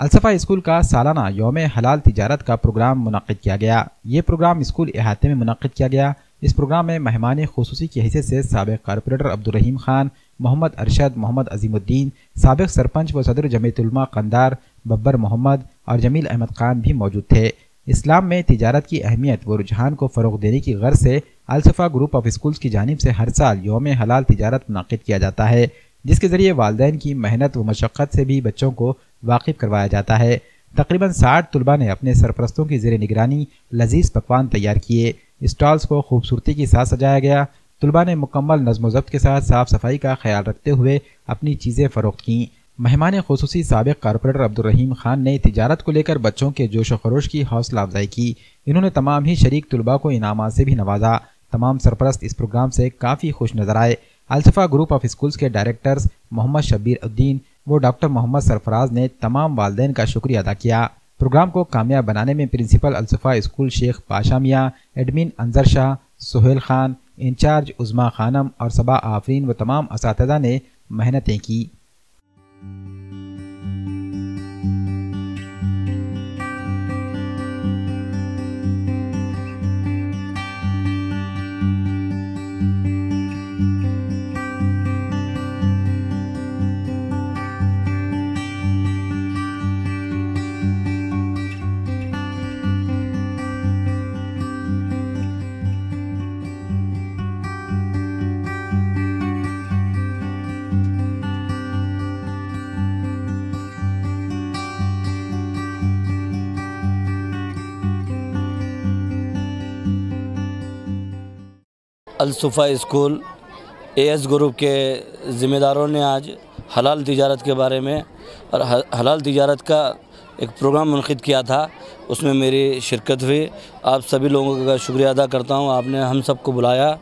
الصفا school کا سالانہ یوم حلال تجارت کا پروگرام منعقد کیا گیا۔ یہ پروگرام اسکول احاطے میں منعقد کیا گیا۔ اس پروگرام میں مہمان خصوصی کی حیثیت سے سابق کارپوریٹر عبدالرحیم خان، محمد ارشد، محمد عظیم الدین، سابق سرپنچ و صدر جمعیت علماء قندار ببر محمد اور جمیل احمد خان بھی موجود تھے۔ اسلام میں تجارت کی اہمیت و رجحان کو فروغ دینے کی غرض سے الصفا گروپ آف اسکولز کی جانب سے ہر سال یوم حلال تجارت منعقد کیا جاتا ہے، جس کے ذریعے والدین کی محنت و مشقت سے بھی بچوں کو واقف کروایا جاتا ہے۔ تقریباً 60 طلباء نے اپنے سرپرستوں کی زیر نگرانی لذیذ پکوان تیار کیے۔ اسٹالز کو خوبصورتی کے ساتھ سجایا گیا۔ طلباء نے مکمل نظم و ضبط کے ساتھ صاف صفائی کا خیال رکھتے ہوئے اپنی چیزیں فروخت کیں۔ مہمان خصوصی سابق کارپوریٹر عبدالرحیم خان نے تجارت کو لے کر بچوں کے جوش و خروش کی حوصلہ افزائی کی۔ انہوں نے تمام ہی شریک طلباء کو انعامات سے بھی نوازا۔ تمام سرپرست اس پروگرام سے کافی خوش نظر آئے۔ الصفا گروپ آف اسکولز کے ڈائریکٹرز محمد شبیر الدین و ڈاکٹر محمد سرفراز نے تمام والدین کا شکریہ ادا کیا۔ پروگرام کو کامیاب بنانے میں پرنسپل الصفا اسکول شیخ پاشا میاں، ایڈمن انظر شاہ، سہیل خان، انچارج عظما خانم اور صبا آفرین و تمام اساتذہ نے محنتیں کی۔ الصفا اسکول اے ایس گروپ کے ذمہ داروں نے آج حلال تجارت کے بارے میں اور حلال تجارت کا ایک پروگرام منعقد کیا تھا، اس میں میری شرکت ہوئی۔ آپ سبھی لوگوں کا شکریہ ادا کرتا ہوں، آپ نے ہم سب کو بلایا،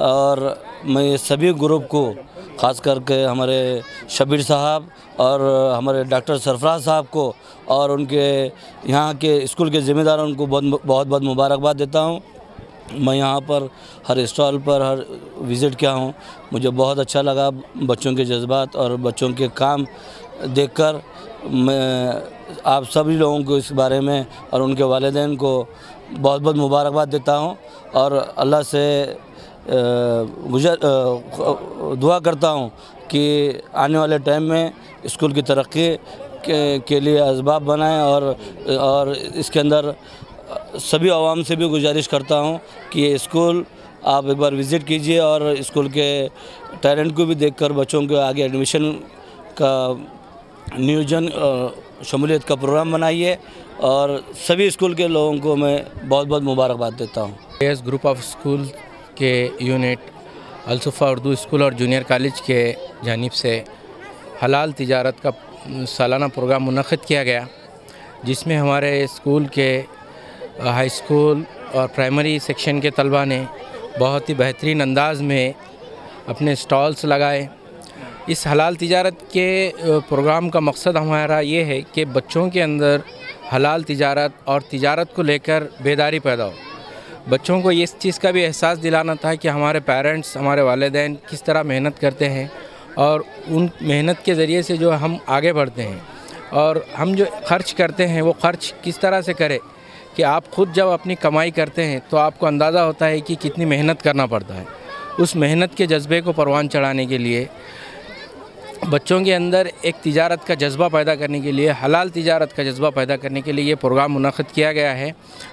اور میں سبھی گروپ کو خاص کر کے ہمارے شبیر صاحب اور ہمارے ڈاکٹر سرفراز صاحب کو اور ان کے یہاں کے اسکول کے ذمہ داروں کو بہت بہت مبارکباد دیتا ہوں۔ میں یہاں پر ہر اسٹال پر ہر وزٹ کیا ہوں، مجھے بہت اچھا لگا بچوں کے جذبات اور بچوں کے کام دیکھ کر۔ میں آپ سبھی لوگوں کو اس بارے میں اور ان کے والدین کو بہت بہت مبارکباد دیتا ہوں، اور اللہ سے دعا کرتا ہوں کہ آنے والے ٹائم میں اسکول کی ترقی کے لیے اسباب بنائیں، اور اس کے اندر سبھی عوام سے بھی گزارش کرتا ہوں کہ یہ اسکول آپ ایک بار وزٹ کیجئے اور اسکول کے ٹیلنٹ کو بھی دیکھ کر بچوں کے آگے ایڈمیشن کا نیوجن شمولیت کا پروگرام بنائیے، اور سبھی اسکول کے لوگوں کو میں بہت بہت مبارکباد دیتا ہوں۔ ایس گروپ آف اسکول کے یونٹ الصفا اردو اسکول اور جونیئر کالج کے جانب سے حلال تجارت کا سالانہ پروگرام منعقد کیا گیا، جس میں ہمارے اسکول کے ہائی اسکول اور پرائمری سیکشن کے طلباء نے بہت ہی بہترین انداز میں اپنے اسٹالز لگائے۔ اس حلال تجارت کے پروگرام کا مقصد ہمارا یہ ہے کہ بچوں کے اندر حلال تجارت اور تجارت کو لے کر بیداری پیدا ہو۔ بچوں کو اس چیز کا بھی احساس دلانا تھا کہ ہمارے پیرنٹس، ہمارے والدین کس طرح محنت کرتے ہیں، اور ان محنت کے ذریعے سے جو ہم آگے بڑھتے ہیں، اور ہم جو خرچ کرتے ہیں وہ خرچ کس طرح سے کرے کہ آپ خود جب اپنی کمائی کرتے ہیں تو آپ کو اندازہ ہوتا ہے کہ کتنی محنت کرنا پڑتا ہے۔ اس محنت کے جذبے کو پروان چڑھانے کے لیے، بچوں کے اندر ایک تجارت کا جذبہ پیدا کرنے کے لیے، حلال تجارت کا جذبہ پیدا کرنے کے لیے یہ پروگرام منعقد کیا گیا ہے،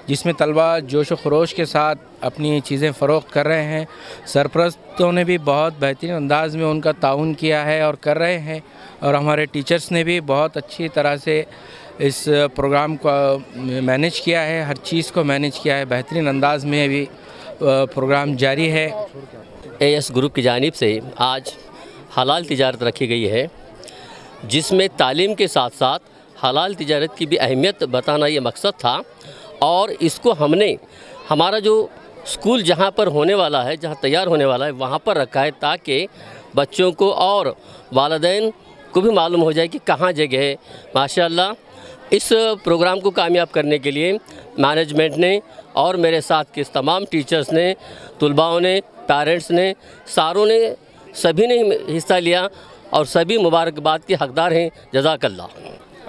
جس میں طلباء جوش و خروش کے ساتھ اپنی چیزیں فروخت کر رہے ہیں۔ سرپرستوں نے بھی بہت بہترین انداز میں ان کا تعاون کیا ہے اور کر رہے ہیں، اور ہمارے ٹیچرز نے بھی بہت اچھی طرح سے اس پروگرام کو مینیج کیا ہے، ہر چیز کو مینیج کیا ہے، بہترین انداز میں ابھی پروگرام جاری ہے۔ اے ایس گروپ کی جانب سے آج حلال تجارت رکھی گئی ہے، جس میں تعلیم کے ساتھ ساتھ حلال تجارت کی بھی اہمیت بتانا یہ مقصد تھا، اور اس کو ہم نے ہمارا جو اسکول جہاں پر ہونے والا ہے، جہاں تیار ہونے والا ہے، وہاں پر رکھا ہے، تاکہ بچوں کو اور والدین کو بھی معلوم ہو جائے کہ کہاں جگہ ہے۔ ماشاءاللہ اس پروگرام کو کامیاب کرنے کے لیے مینجمنٹ نے اور میرے ساتھ کے تمام ٹیچرز نے، طلباءوں نے، پیرنٹس نے، ساروں نے، سبھی نے حصہ لیا، اور سبھی مبارکباد کے حقدار ہیں۔ جزاک اللہ۔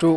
2